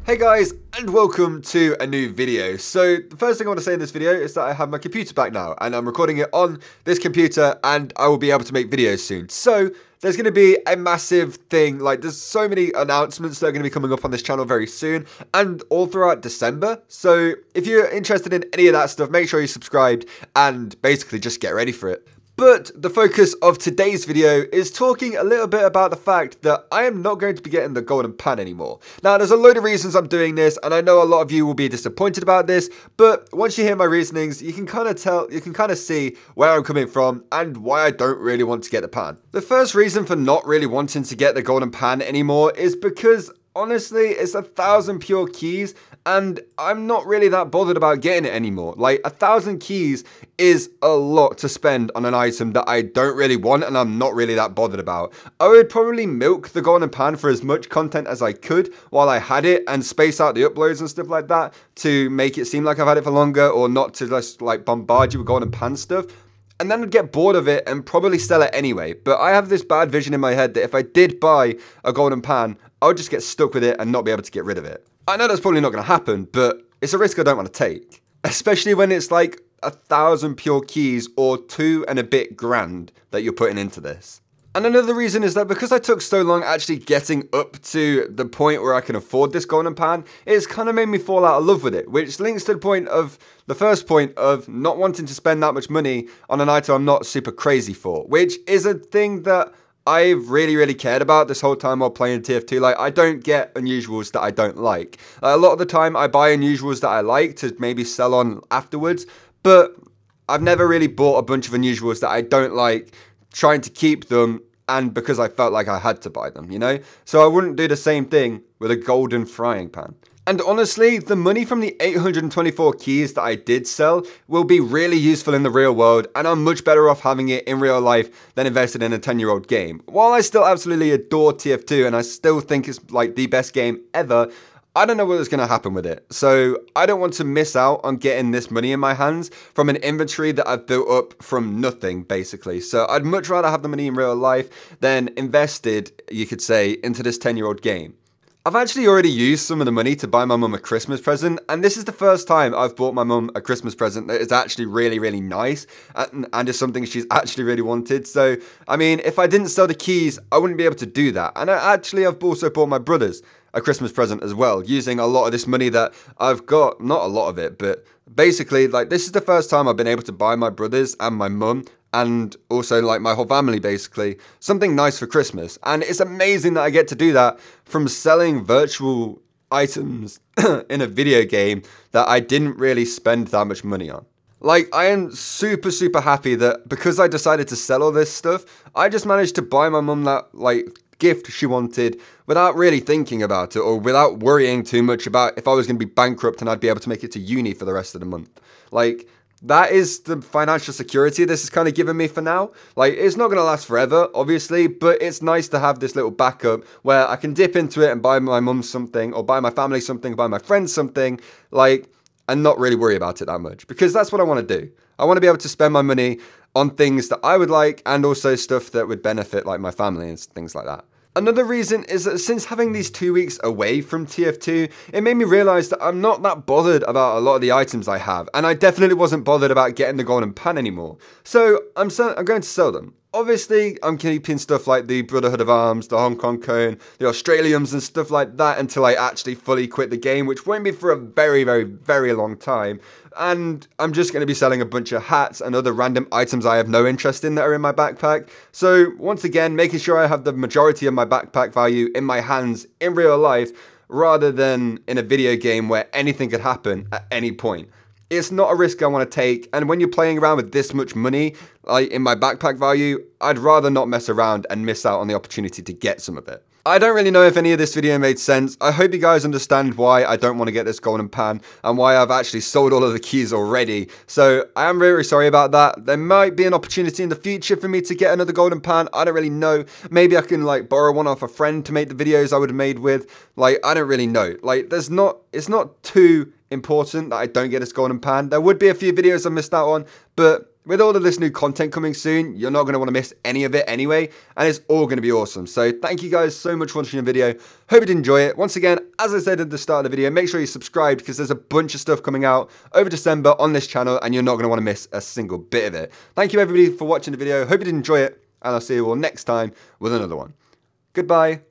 Hey guys, and welcome to a new video. So the first thing I want to say in this video is that I have my computer back now, and I'm recording it on this computer, and I will be able to make videos soon. So there's going to be a massive thing, like there's so many announcements that are going to be coming up on this channel very soon, and all throughout December. So if you're interested in any of that stuff, make sure you're subscribed, and basically just get ready for it. But the focus of today's video is talking a little bit about the fact that I am not going to be getting the golden pan anymore. Now, there's a load of reasons I'm doing this, and I know a lot of you will be disappointed about this, but once you hear my reasonings, you can kind of see where I'm coming from and why I don't really want to get the pan. The first reason for not really wanting to get the golden pan anymore is because honestly, it's 1,000 pure keys, and I'm not really that bothered about getting it anymore. Like, 1,000 keys is a lot to spend on an item that I don't really want, and I'm not really that bothered about. I would probably milk the golden pan for as much content as I could while I had it, and space out the uploads and stuff like that to make it seem like I've had it for longer, or not to just like bombard you with golden pan stuff. And then I'd get bored of it and probably sell it anyway. But I have this bad vision in my head that if I did buy a golden pan, I would just get stuck with it and not be able to get rid of it. I know that's probably not going to happen, but it's a risk I don't want to take. Especially when it's like 1,000 pure keys or 2 and a bit grand that you're putting into this. And another reason is that because I took so long actually getting up to the point where I can afford this golden pan, it's kind of made me fall out of love with it, which links to the first point of not wanting to spend that much money on an item I'm not super crazy for, which is a thing that I've really cared about this whole time while playing TF2. Like, I don't get unusuals that I don't like. A lot of the time I buy unusuals that I like to maybe sell on afterwards, but I've never really bought a bunch of unusuals that I don't like, trying to keep them, and because I felt like I had to buy them, you know? So I wouldn't do the same thing with a golden frying pan. And honestly, the money from the 824 keys that I did sell will be really useful in the real world, and I'm much better off having it in real life than invested in a 10-year-old game. While I still absolutely adore TF2 and I still think it's like the best game ever, I don't know what's going to happen with it. So I don't want to miss out on getting this money in my hands from an inventory that I've built up from nothing, basically. So I'd much rather have the money in real life than invested, you could say, into this 10-year-old game. I've actually already used some of the money to buy my mum a Christmas present, and this is the first time I've bought my mum a Christmas present that is actually really nice, and is something she's actually really wanted. So, I mean, if I didn't sell the keys, I wouldn't be able to do that. And I've also bought my brothers a Christmas present as well, using a lot of this money that I've got. Not a lot of it, but basically, like, this is the first time I've been able to buy my brothers and my mum, and also like my whole family, basically, something nice for Christmas. And it's amazing that I get to do that from selling virtual items in a video game that I didn't really spend that much money on. Like, I am super happy that because I decided to sell all this stuff, I just managed to buy my mum that, like, gift she wanted without really thinking about it, or without worrying too much about if I was going to be bankrupt and I'd be able to make it to uni for the rest of the month. Like, that is the financial security this is kind of giving me for now. Like, it's not going to last forever, obviously, but it's nice to have this little backup where I can dip into it and buy my mum something, or buy my family something, buy my friends something, like, and not really worry about it that much, because that's what I want to do. I want to be able to spend my money on things that I would like, and also stuff that would benefit, like, my family and things like that. Another reason is that since having these 2 weeks away from TF2, it made me realize that I'm not that bothered about a lot of the items I have, and I definitely wasn't bothered about getting the golden pan anymore. So I'm going to sell them. Obviously, I'm keeping stuff like the Brotherhood of Arms, the Hong Kong Cone, the Australiums and stuff like that until I actually fully quit the game, which won't be for a very long time. And I'm just going to be selling a bunch of hats and other random items I have no interest in that are in my backpack. So once again, making sure I have the majority of my backpack value in my hands in real life, rather than in a video game where anything could happen at any point. It's not a risk I want to take, and when you're playing around with this much money, like in my backpack value, I'd rather not mess around and miss out on the opportunity to get some of it. I don't really know if any of this video made sense. I hope you guys understand why I don't want to get this golden pan, and why I've actually sold all of the keys already. So I am very sorry about that. There might be an opportunity in the future for me to get another golden pan. I don't really know. Maybe I can like borrow one off a friend to make the videos I would have made with. Like, I don't really know. Like, it's not too important that I don't get this golden pan. There would be a few videos I missed out on, but with all of this new content coming soon, you're not going to want to miss any of it anyway, and it's all going to be awesome. So thank you guys so much for watching the video. Hope you did enjoy it. Once again, as I said at the start of the video, make sure you subscribe because there's a bunch of stuff coming out over December on this channel, and you're not going to want to miss a single bit of it. Thank you everybody for watching the video. Hope you did enjoy it, and I'll see you all next time with another one. Goodbye.